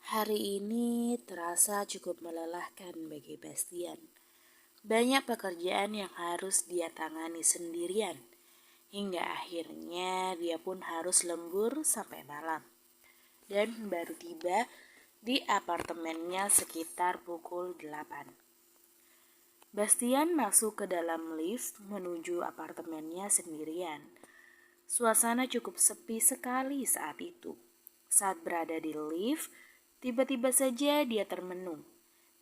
Hari ini terasa cukup melelahkan bagi Bastian. Banyak pekerjaan yang harus dia tangani sendirian, hingga akhirnya dia pun harus lembur sampai malam. Dan baru tiba di apartemennya sekitar pukul 8. Bastian masuk ke dalam lift menuju apartemennya sendirian. Suasana cukup sepi sekali saat itu. Saat berada di lift, tiba-tiba saja dia termenung.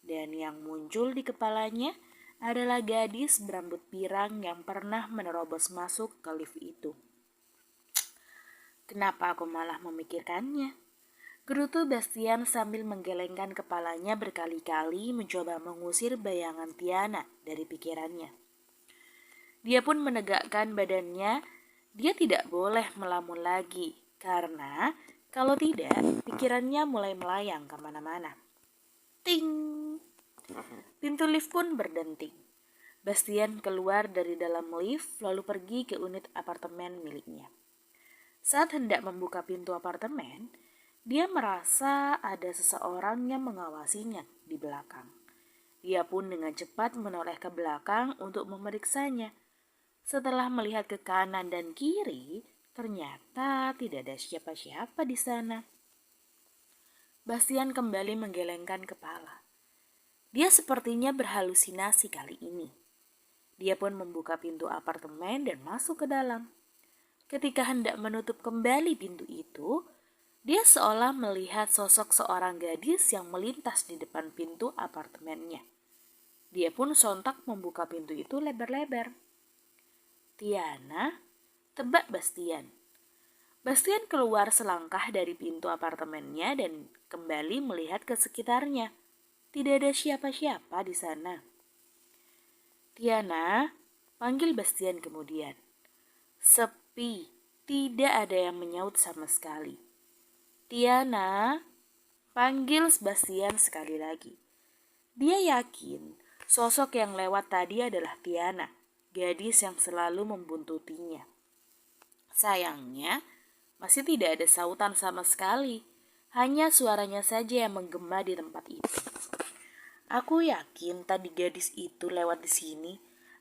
Dan yang muncul di kepalanya adalah gadis berambut pirang yang pernah menerobos masuk ke lift itu. Kenapa aku malah memikirkannya? Gerutu Bastian sambil menggelengkan kepalanya berkali-kali mencoba mengusir bayangan Tiana dari pikirannya. Dia pun menegakkan badannya. Dia tidak boleh melamun lagi, karena kalau tidak, pikirannya mulai melayang kemana-mana. Ting! Pintu lift pun berdenting. Bastian keluar dari dalam lift lalu pergi ke unit apartemen miliknya. Saat hendak membuka pintu apartemen, dia merasa ada seseorang yang mengawasinya di belakang. Dia pun dengan cepat menoleh ke belakang untuk memeriksanya. Setelah melihat ke kanan dan kiri, ternyata tidak ada siapa-siapa di sana. Bastian kembali menggelengkan kepala. Dia sepertinya berhalusinasi kali ini. Dia pun membuka pintu apartemen dan masuk ke dalam. Ketika hendak menutup kembali pintu itu, dia seolah melihat sosok seorang gadis yang melintas di depan pintu apartemennya. Dia pun sontak membuka pintu itu lebar-lebar. Tiana, tebak Bastian. Bastian keluar selangkah dari pintu apartemennya dan kembali melihat ke sekitarnya. Tidak ada siapa-siapa di sana. Tiana, panggil Bastian kemudian. Sepi, tidak ada yang menyaut sama sekali. Tiana, panggil Bastian sekali lagi. Dia yakin sosok yang lewat tadi adalah Tiana, gadis yang selalu membuntutinya. Sayangnya, masih tidak ada sautan sama sekali. Hanya suaranya saja yang menggema di tempat itu. Aku yakin tadi gadis itu lewat di sini.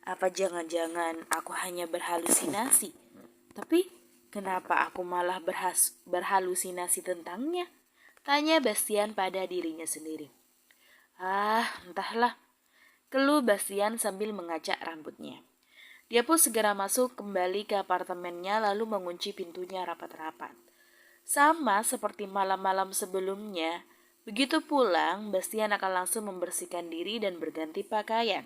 Apa jangan-jangan aku hanya berhalusinasi? Tapi kenapa aku malah berhalusinasi tentangnya? Tanya Bastian pada dirinya sendiri. Entahlah. Keluh Bastian sambil mengacak rambutnya. Dia pun segera masuk kembali ke apartemennya lalu mengunci pintunya rapat-rapat. Sama seperti malam-malam sebelumnya, begitu pulang, Bastian akan langsung membersihkan diri dan berganti pakaian.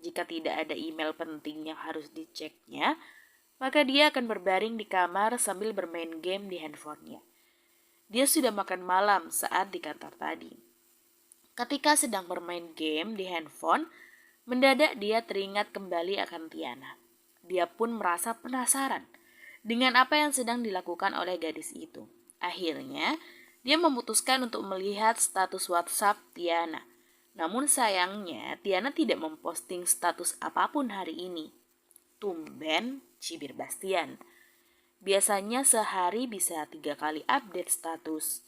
Jika tidak ada email penting yang harus diceknya, maka dia akan berbaring di kamar sambil bermain game di handphonenya. Dia sudah makan malam saat di kantor tadi. Ketika sedang bermain game di handphone, mendadak dia teringat kembali akan Tiana. Dia pun merasa penasaran dengan apa yang sedang dilakukan oleh gadis itu. Akhirnya, dia memutuskan untuk melihat status WhatsApp Tiana. Namun sayangnya, Tiana tidak memposting status apapun hari ini. Tumben, cibir Bastian. Biasanya sehari bisa 3 kali update status.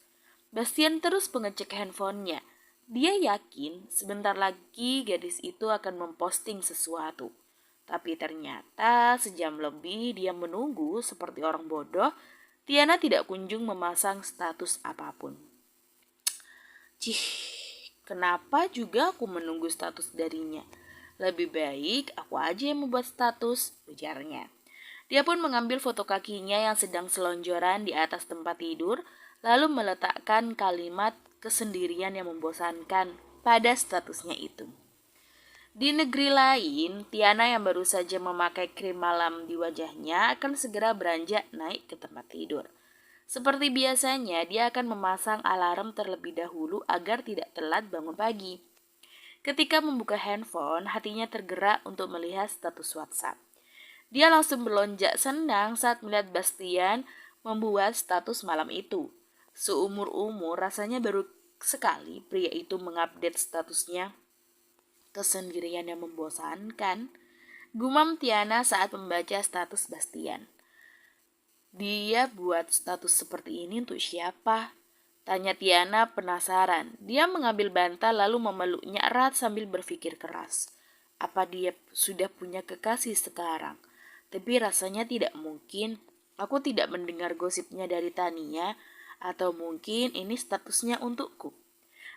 Bastian terus mengecek handphonenya. Dia yakin sebentar lagi gadis itu akan memposting sesuatu. Tapi ternyata sejam lebih dia menunggu seperti orang bodoh. Tiana tidak kunjung memasang status apapun. Cih, kenapa juga aku menunggu status darinya? Lebih baik aku aja yang membuat status, ujarnya. Dia pun mengambil foto kakinya yang sedang selonjoran di atas tempat tidur, lalu meletakkan kalimat kesendirian yang membosankan pada statusnya itu. Di negeri lain, Tiana yang baru saja memakai krim malam di wajahnya akan segera beranjak naik ke tempat tidur. Seperti biasanya, dia akan memasang alarm terlebih dahulu agar tidak telat bangun pagi. Ketika membuka handphone, hatinya tergerak untuk melihat status WhatsApp. Dia langsung melonjak senang saat melihat Bastian membuat status malam itu. Seumur-umur rasanya baru sekali pria itu mengupdate statusnya. Kesendirian yang membosankan, gumam Tiana saat membaca status Bastian. Dia buat status seperti ini untuk siapa? Tanya Tiana penasaran. Dia mengambil bantal lalu memeluknya erat sambil berpikir keras. Apa dia sudah punya kekasih sekarang? Tapi rasanya tidak mungkin. Aku tidak mendengar gosipnya dari Tania. Atau mungkin ini statusnya untukku.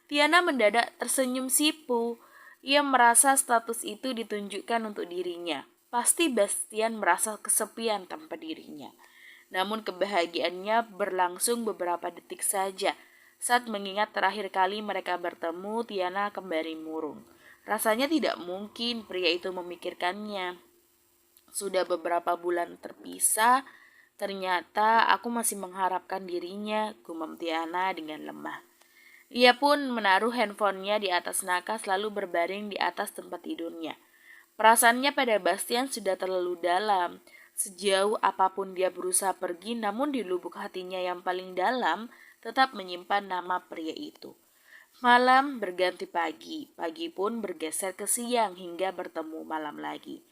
Tiana mendadak tersenyum sipu. Ia merasa status itu ditunjukkan untuk dirinya. Pasti Bastian merasa kesepian tanpa dirinya. Namun kebahagiaannya berlangsung beberapa detik saja. Saat mengingat terakhir kali mereka bertemu, Tiana kembali murung. Rasanya tidak mungkin pria itu memikirkannya. Sudah beberapa bulan terpisah, ternyata aku masih mengharapkan dirinya, gumam Tiana dengan lemah. Ia pun menaruh handphonenya di atas nakas lalu berbaring di atas tempat tidurnya. Perasaannya pada Bastian sudah terlalu dalam. Sejauh apapun dia berusaha pergi, namun di lubuk hatinya yang paling dalam tetap menyimpan nama pria itu. Malam berganti pagi, pagi pun bergeser ke siang hingga bertemu malam lagi.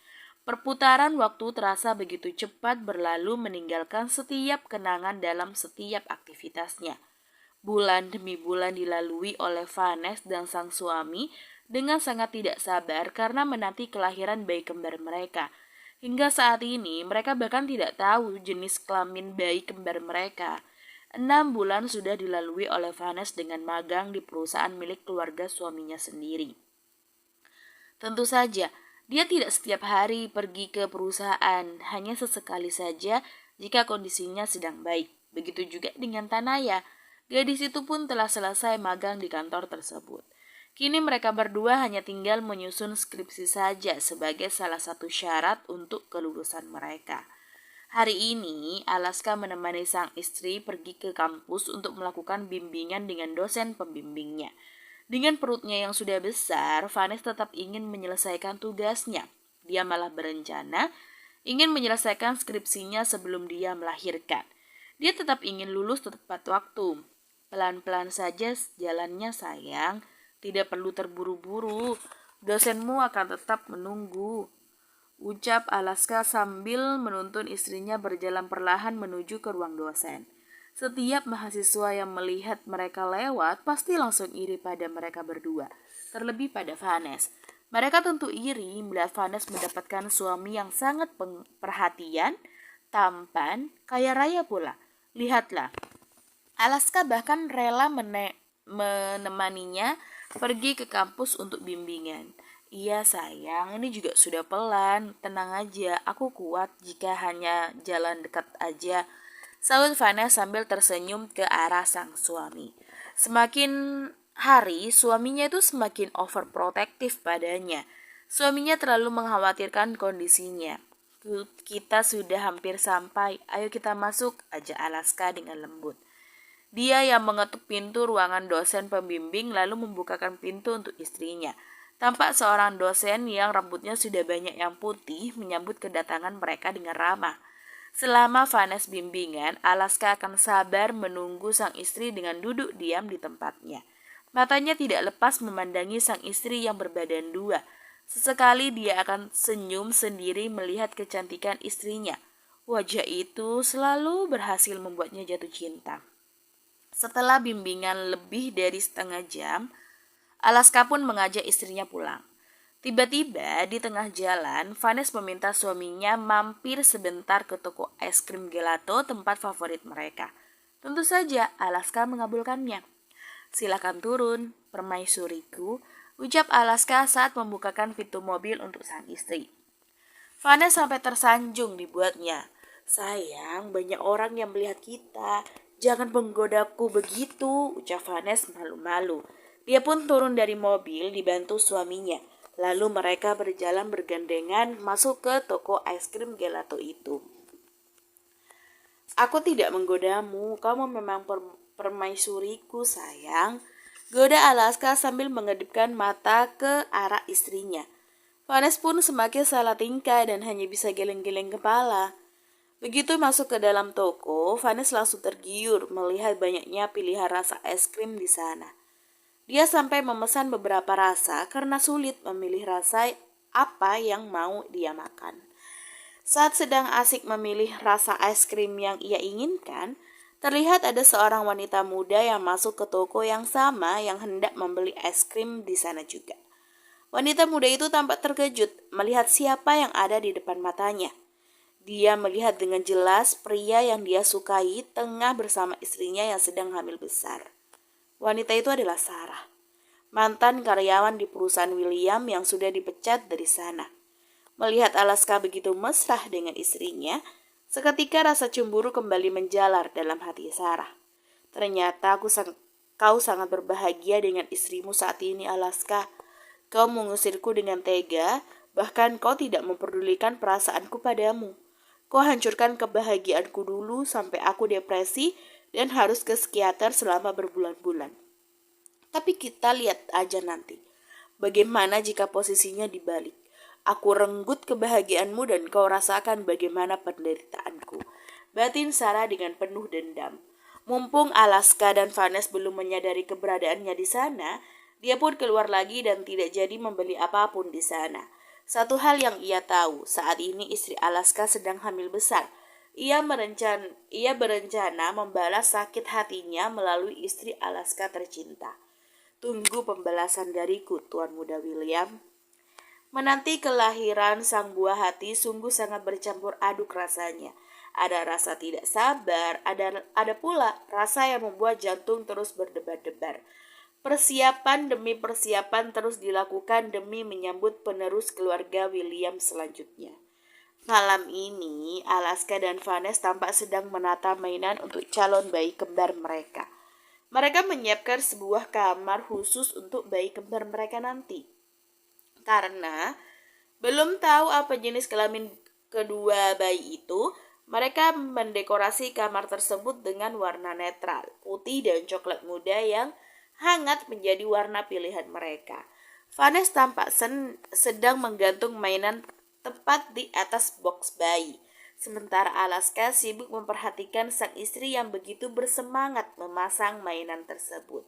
Perputaran waktu terasa begitu cepat berlalu meninggalkan setiap kenangan dalam setiap aktivitasnya. Bulan demi bulan dilalui oleh Vanes dan sang suami dengan sangat tidak sabar karena menanti kelahiran bayi kembar mereka. Hingga saat ini mereka bahkan tidak tahu jenis kelamin bayi kembar mereka. 6 bulan sudah dilalui oleh Vanes dengan magang di perusahaan milik keluarga suaminya sendiri. Tentu saja, dia tidak setiap hari pergi ke perusahaan, hanya sesekali saja jika kondisinya sedang baik. Begitu juga dengan Tanaya. Gadis itu pun telah selesai magang di kantor tersebut. Kini mereka berdua hanya tinggal menyusun skripsi saja sebagai salah satu syarat untuk kelulusan mereka. Hari ini, Alaska menemani sang istri pergi ke kampus untuk melakukan bimbingan dengan dosen pembimbingnya. Dengan perutnya yang sudah besar, Vanes tetap ingin menyelesaikan tugasnya. Dia malah berencana ingin menyelesaikan skripsinya sebelum dia melahirkan. Dia tetap ingin lulus tepat waktu. Pelan-pelan saja jalannya sayang, tidak perlu terburu-buru. Dosenmu akan tetap menunggu, ucap Alaska sambil menuntun istrinya berjalan perlahan menuju ke ruang dosen. Setiap mahasiswa yang melihat mereka lewat pasti langsung iri pada mereka berdua, terlebih pada Vanes. Mereka tentu iri melihat Vanes mendapatkan suami yang sangat perhatian, tampan, kaya raya pula. Lihatlah, Alaska bahkan rela menemaninya pergi ke kampus untuk bimbingan. Iya sayang, ini juga sudah pelan, tenang aja, aku kuat jika hanya jalan dekat aja, sahut Vanes sambil tersenyum ke arah sang suami. Semakin hari, suaminya itu semakin overprotective padanya. Suaminya terlalu mengkhawatirkan kondisinya. Kita sudah hampir sampai, ayo kita masuk, ajak Alaska dengan lembut. Dia yang mengetuk pintu ruangan dosen pembimbing lalu membukakan pintu untuk istrinya. Tampak seorang dosen yang rambutnya sudah banyak yang putih menyambut kedatangan mereka dengan ramah. Selama Vanes bimbingan, Alaska akan sabar menunggu sang istri dengan duduk diam di tempatnya. Matanya tidak lepas memandangi sang istri yang berbadan dua. Sesekali dia akan senyum sendiri melihat kecantikan istrinya. Wajah itu selalu berhasil membuatnya jatuh cinta. Setelah bimbingan lebih dari setengah jam, Alaska pun mengajak istrinya pulang. Tiba-tiba di tengah jalan, Vanes meminta suaminya mampir sebentar ke toko es krim gelato tempat favorit mereka. Tentu saja Alaska mengabulkannya. Silakan turun, permaisuriku, ucap Alaska saat membukakan pintu mobil untuk sang istri. Vanes sampai tersanjung dibuatnya. Sayang, banyak orang yang melihat kita. Jangan menggodaku begitu, ucap Vanes malu-malu. Dia pun turun dari mobil dibantu suaminya. Lalu mereka berjalan bergandengan masuk ke toko es krim gelato itu. Aku tidak menggodamu, kamu memang permaisuriku sayang, goda Alaska sambil mengedipkan mata ke arah istrinya. Vanes pun semakin salah tingkah dan hanya bisa geleng-geleng kepala. Begitu masuk ke dalam toko, Vanes langsung tergiur melihat banyaknya pilihan rasa es krim di sana. Dia sampai memesan beberapa rasa karena sulit memilih rasa apa yang mau dia makan. Saat sedang asik memilih rasa es krim yang ia inginkan, Terlihat ada seorang wanita muda yang masuk ke toko yang sama yang hendak membeli es krim di sana juga. Wanita muda itu tampak terkejut melihat siapa yang ada di depan matanya. Dia melihat dengan jelas pria yang dia sukai tengah bersama istrinya yang sedang hamil besar. Wanita itu adalah Sarah, mantan karyawan di perusahaan William yang sudah dipecat dari sana. Melihat Alaska begitu mesra dengan istrinya, seketika rasa cemburu kembali menjalar dalam hati Sarah. Ternyata kau sangat berbahagia dengan istrimu saat ini, Alaska. Kau mengusirku dengan tega, bahkan kau tidak memperdulikan perasaanku padamu. Kau hancurkan kebahagiaanku dulu sampai aku depresi dan harus ke psikiater selama berbulan-bulan. Tapi kita lihat aja nanti. Bagaimana jika posisinya dibalik? Aku renggut kebahagiaanmu dan kau rasakan bagaimana penderitaanku. Batin Sarah dengan penuh dendam. Mumpung Alaska dan Vanessa belum menyadari keberadaannya di sana, dia pun keluar lagi dan tidak jadi membeli apapun di sana. Satu hal yang ia tahu, saat ini istri Alaska sedang hamil besar. Ia berencana membalas sakit hatinya melalui istri Alaska tercinta. Tunggu pembalasan dariku, Tuan Muda William. Menanti kelahiran sang buah hati sungguh sangat bercampur aduk rasanya. Ada rasa tidak sabar, ada pula rasa yang membuat jantung terus berdebar-debar. Persiapan demi persiapan terus dilakukan demi menyambut penerus keluarga William selanjutnya. Malam ini, Alaska dan Vanessa tampak sedang menata mainan untuk calon bayi kembar mereka. Mereka menyiapkan sebuah kamar khusus untuk bayi kembar mereka nanti. Karena belum tahu apa jenis kelamin kedua bayi itu, mereka mendekorasi kamar tersebut dengan warna netral, putih dan coklat muda yang hangat menjadi warna pilihan mereka. Vanessa tampak sedang menggantung mainan tepat di atas box bayi. Sementara Alaska sibuk memperhatikan sang istri yang begitu bersemangat memasang mainan tersebut.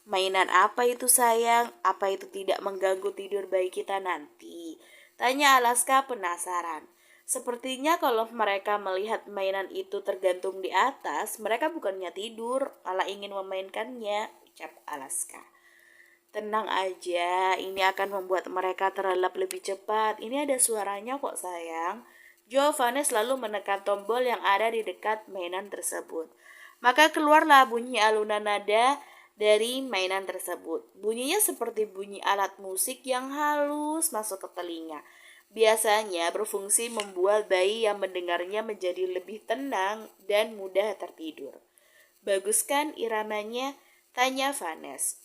Mainan apa itu sayang? Apa itu tidak mengganggu tidur bayi kita nanti? Tanya Alaska penasaran. Sepertinya kalau mereka melihat mainan itu tergantung di atas, mereka bukannya tidur, malah ingin memainkannya, ucap Alaska. Tenang aja, ini akan membuat mereka terlelap lebih cepat. Ini ada suaranya kok sayang. Vanessa lalu menekan tombol yang ada di dekat mainan tersebut. Maka keluarlah bunyi alunan nada dari mainan tersebut. Bunyinya seperti bunyi alat musik yang halus masuk ke telinga. Biasanya berfungsi membuat bayi yang mendengarnya menjadi lebih tenang dan mudah tertidur. Bagus kan iramanya? Tanya Vanessa.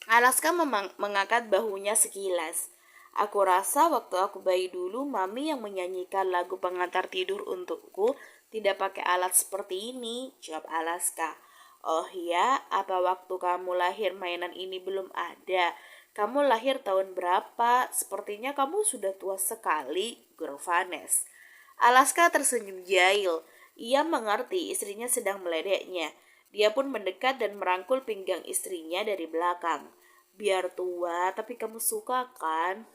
Alaska mengangkat bahunya sekilas. Aku rasa waktu aku bayi dulu, mami yang menyanyikan lagu pengantar tidur untukku tidak pakai alat seperti ini, jawab Alaska. Oh ya, apa waktu kamu lahir mainan ini belum ada? Kamu lahir tahun berapa? Sepertinya kamu sudah tua sekali, guru Vanessa. Alaska tersenyum jahil. Ia mengerti istrinya sedang meledeknya. Dia pun mendekat dan merangkul pinggang istrinya dari belakang. Biar tua, tapi kamu suka kan?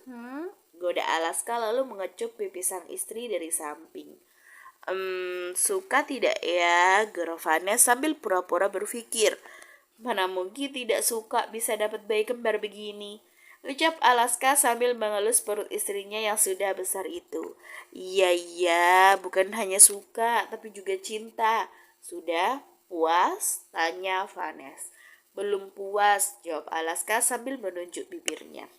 Goda Alaska lalu mengecup pipi sang istri dari samping. Suka tidak ya? Geram Vanessa sambil pura-pura berpikir. Mana mungkin tidak suka bisa dapat bayi kembar begini? Ucap Alaska sambil mengelus perut istrinya yang sudah besar itu. Iya, bukan hanya suka, tapi juga cinta. Sudah puas? Tanya Vanessa. Belum puas, jawab Alaska sambil menunjuk bibirnya.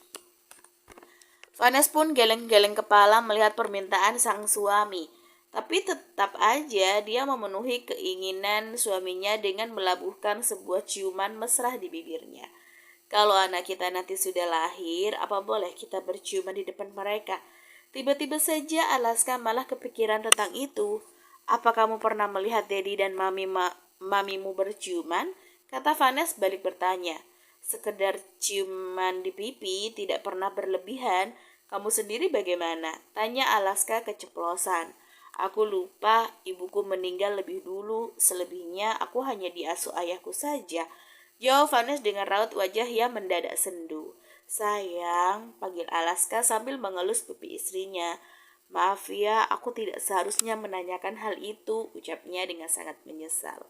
Vanessa pun geleng-geleng kepala melihat permintaan sang suami. Tapi tetap aja dia memenuhi keinginan suaminya dengan melabuhkan sebuah ciuman mesra di bibirnya. Kalau anak kita nanti sudah lahir, apa boleh kita berciuman di depan mereka? Tiba-tiba saja Alaska malah kepikiran tentang itu. Apa kamu pernah melihat Daddy dan mamimu berciuman? Kata Vanessa balik bertanya. Sekedar ciuman di pipi, tidak pernah berlebihan. Kamu sendiri bagaimana? Tanya Alaska keceplosan. Aku lupa, ibuku meninggal lebih dulu. Selebihnya aku hanya diasuh ayahku saja. Jawab Vanessa dengan raut wajah yang mendadak sendu. Sayang, panggil Alaska sambil mengelus pipi istrinya. Maaf ya, aku tidak seharusnya menanyakan hal itu, ucapnya dengan sangat menyesal.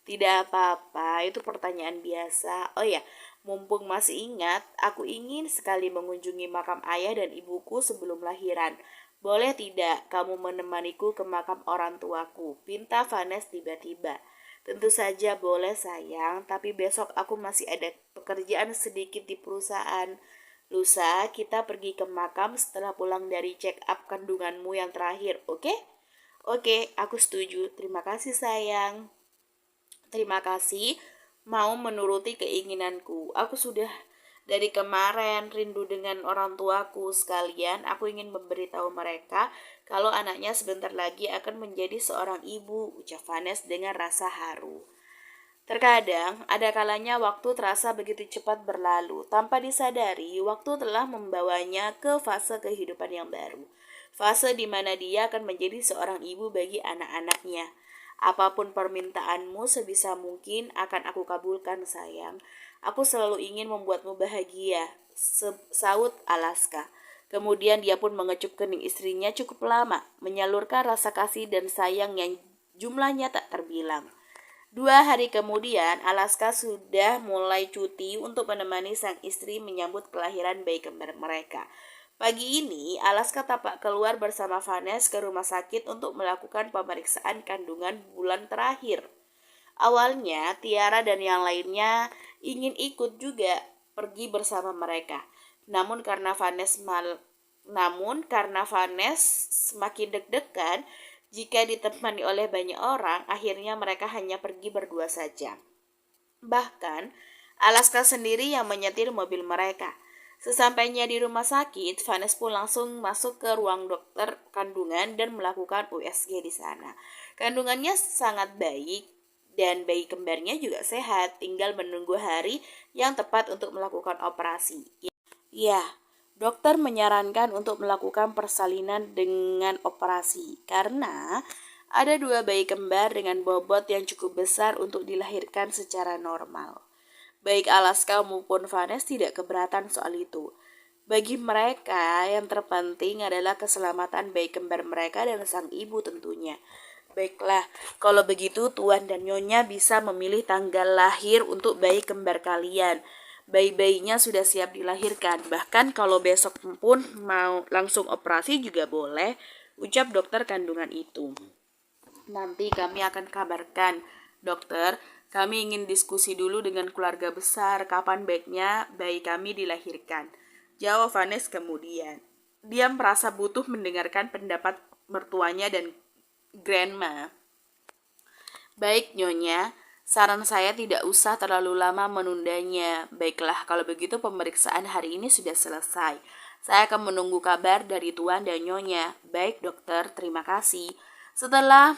Tidak apa-apa, itu pertanyaan biasa. Oh ya, mumpung masih ingat, aku ingin sekali mengunjungi makam ayah dan ibuku sebelum lahiran. Boleh tidak kamu menemaniku ke makam orang tuaku? Pinta Vanes tiba-tiba. Tentu saja boleh sayang, tapi besok aku masih ada pekerjaan sedikit di perusahaan. Lusa, kita pergi ke makam setelah pulang dari check up kandunganmu yang terakhir, oke? Oke, aku setuju. Terima kasih sayang. Terima kasih mau menuruti keinginanku. Aku sudah dari kemarin rindu dengan orang tuaku sekalian. Aku ingin memberitahu mereka kalau anaknya sebentar lagi akan menjadi seorang ibu, ucap Vanes dengan rasa haru. Terkadang ada kalanya waktu terasa begitu cepat berlalu. Tanpa disadari, waktu telah membawanya ke fase kehidupan yang baru. Fase di mana dia akan menjadi seorang ibu bagi anak-anaknya. Apapun permintaanmu sebisa mungkin akan aku kabulkan sayang. Aku selalu ingin membuatmu bahagia, saut Alaska. Kemudian dia pun mengecup kening istrinya cukup lama, menyalurkan rasa kasih dan sayang yang jumlahnya tak terbilang. 2 hari kemudian, Alaska sudah mulai cuti untuk menemani sang istri menyambut kelahiran bayi kembar mereka. Pagi ini, Alaska tampak keluar bersama Vanes ke rumah sakit untuk melakukan pemeriksaan kandungan bulan terakhir. Awalnya, Tiara dan yang lainnya ingin ikut juga pergi bersama mereka. Namun karena Vanes semakin deg-degan jika ditemani oleh banyak orang, akhirnya mereka hanya pergi berdua saja. Bahkan, Alaska sendiri yang menyetir mobil mereka. Sesampainya di rumah sakit, Vanes pun langsung masuk ke ruang dokter kandungan dan melakukan USG di sana. Kandungannya sangat baik dan bayi kembarnya juga sehat, tinggal menunggu hari yang tepat untuk melakukan operasi. Ya, dokter menyarankan untuk melakukan persalinan dengan operasi karena ada 2 bayi kembar dengan bobot yang cukup besar untuk dilahirkan secara normal. Baik Alaska maupun Vanes tidak keberatan soal itu. Bagi mereka, yang terpenting adalah keselamatan bayi kembar mereka dan sang ibu tentunya. Baiklah, kalau begitu Tuan dan Nyonya bisa memilih tanggal lahir untuk bayi kembar kalian. Bayi-bayinya sudah siap dilahirkan. Bahkan kalau besok pun mau langsung operasi juga boleh, ucap dokter kandungan itu. Nanti kami akan kabarkan, dokter. Kami ingin diskusi dulu dengan keluarga besar kapan baiknya bayi kami dilahirkan. Jawab Vanes kemudian. Dia merasa butuh mendengarkan pendapat mertuanya dan grandma. Baik Nyonya, saran saya tidak usah terlalu lama menundanya. Baiklah, kalau begitu pemeriksaan hari ini sudah selesai. Saya akan menunggu kabar dari Tuan dan Nyonya. Baik dokter, terima kasih. Setelah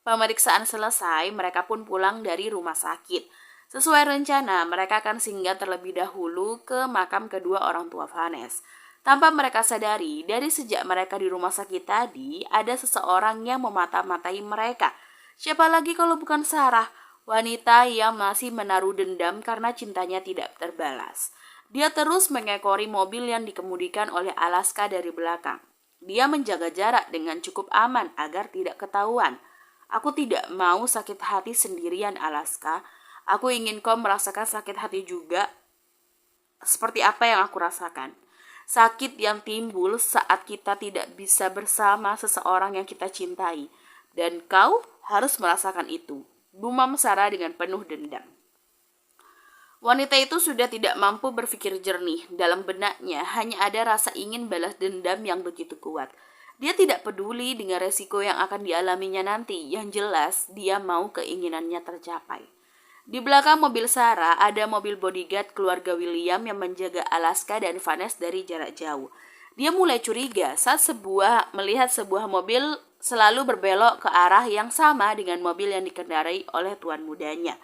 pemeriksaan selesai, mereka pun pulang dari rumah sakit. Sesuai rencana, mereka akan singgah terlebih dahulu ke makam kedua orang tua Vanes. Tanpa mereka sadari, dari sejak mereka di rumah sakit tadi, ada seseorang yang memata-matai mereka. Siapa lagi kalau bukan Sarah, wanita yang masih menaruh dendam karena cintanya tidak terbalas. Dia terus mengekori mobil yang dikemudikan oleh Alaska dari belakang. Dia menjaga jarak dengan cukup aman agar tidak ketahuan. Aku tidak mau sakit hati sendirian, Alaska. Aku ingin kau merasakan sakit hati juga seperti apa yang aku rasakan. Sakit yang timbul saat kita tidak bisa bersama seseorang yang kita cintai. Dan kau harus merasakan itu, gumam Sarah dengan penuh dendam. Wanita itu sudah tidak mampu berpikir jernih. Dalam benaknya hanya ada rasa ingin balas dendam yang begitu kuat. Dia tidak peduli dengan resiko yang akan dialaminya nanti. Yang jelas, dia mau keinginannya tercapai. Di belakang mobil Sarah ada mobil bodyguard keluarga William yang menjaga Alaska dan Vanes dari jarak jauh. Dia mulai curiga saat melihat sebuah mobil selalu berbelok ke arah yang sama dengan mobil yang dikendarai oleh tuan mudanya.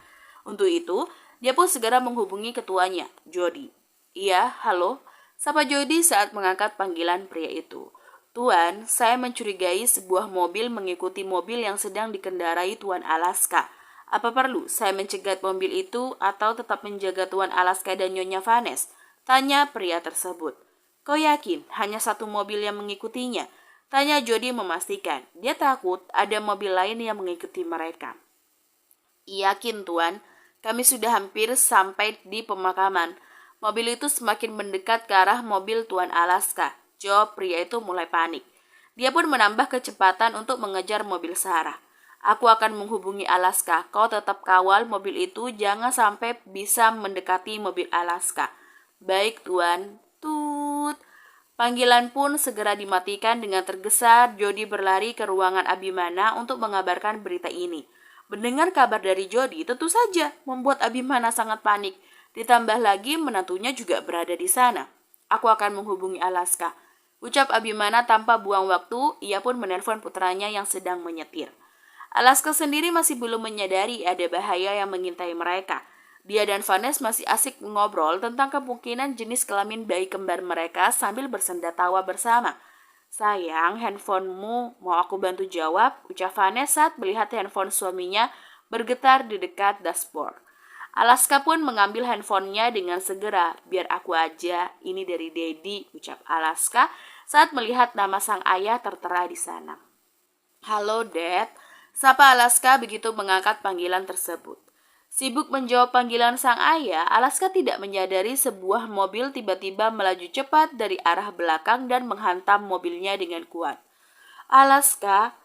Untuk itu, dia pun segera menghubungi ketuanya, Jody. Iya, halo. Sapa Jody saat mengangkat panggilan pria itu. Tuan, saya mencurigai sebuah mobil mengikuti mobil yang sedang dikendarai Tuan Alaska. Apa perlu saya mencegat mobil itu atau tetap menjaga Tuan Alaska dan Nyonya Vanes? Tanya pria tersebut. Kau yakin hanya satu mobil yang mengikutinya? Tanya Jody memastikan. Dia takut ada mobil lain yang mengikuti mereka. Yakin, Tuan. Kami sudah hampir sampai di pemakaman. Mobil itu semakin mendekat ke arah mobil Tuan Alaska. Joe, pria itu mulai panik. Dia pun menambah kecepatan untuk mengejar mobil Sarah. Aku akan menghubungi Alaska. Kau tetap kawal mobil itu, jangan sampai bisa mendekati mobil Alaska. Baik, Tuan. Tut. Panggilan pun segera dimatikan dengan tergesa. Jody berlari ke ruangan Abimana untuk mengabarkan berita ini. Mendengar kabar dari Jody tentu saja membuat Abimana sangat panik. Ditambah lagi menantunya juga berada di sana. Aku akan menghubungi Alaska. Ucap Abimana tanpa buang waktu, ia pun menelpon putranya yang sedang menyetir. Alaska sendiri masih belum menyadari ada bahaya yang mengintai mereka. Dia dan Vanessa masih asik ngobrol tentang kemungkinan jenis kelamin bayi kembar mereka sambil bersenda tawa bersama. Sayang, handphonemu mau aku bantu jawab, ucap Vanessa saat melihat handphone suaminya bergetar di dekat dashboard. Alaska pun mengambil handphonenya dengan segera. Biar aku aja, ini dari Daddy, ucap Alaska saat melihat nama sang ayah tertera di sana. Halo, Dad. Sapa Alaska begitu mengangkat panggilan tersebut. Sibuk menjawab panggilan sang ayah, Alaska tidak menyadari sebuah mobil tiba-tiba melaju cepat dari arah belakang dan menghantam mobilnya dengan kuat. Alaska,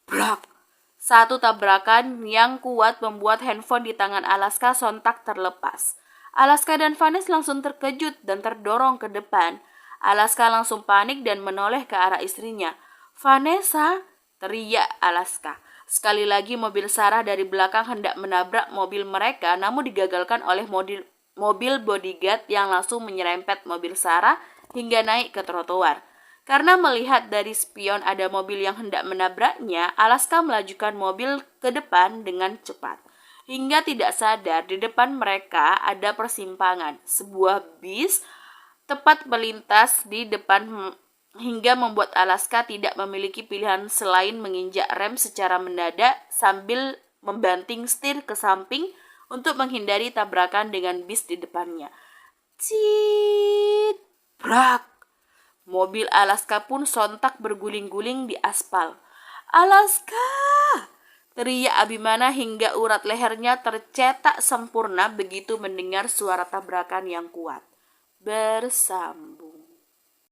brak! Satu tabrakan yang kuat membuat handphone di tangan Alaska sontak terlepas. Alaska dan Vanessa langsung terkejut dan terdorong ke depan. Alaska langsung panik dan menoleh ke arah istrinya. Vanessa, teriak Alaska. Sekali lagi mobil Sarah dari belakang hendak menabrak mobil mereka, namun digagalkan oleh mobil bodyguard yang langsung menyerempet mobil Sarah hingga naik ke trotoar. Karena melihat dari spion ada mobil yang hendak menabraknya, Alaska melajukan mobil ke depan dengan cepat. Hingga tidak sadar di depan mereka ada persimpangan. Sebuah bis tepat melintas di depan hingga membuat Alaska tidak memiliki pilihan selain menginjak rem secara mendadak sambil membanting setir ke samping untuk menghindari tabrakan dengan bis di depannya. Cit, brak! Mobil Alaska pun sontak berguling-guling di aspal. Alaska! Teriak Abimana hingga urat lehernya tercetak sempurna begitu mendengar suara tabrakan yang kuat. Bersambung.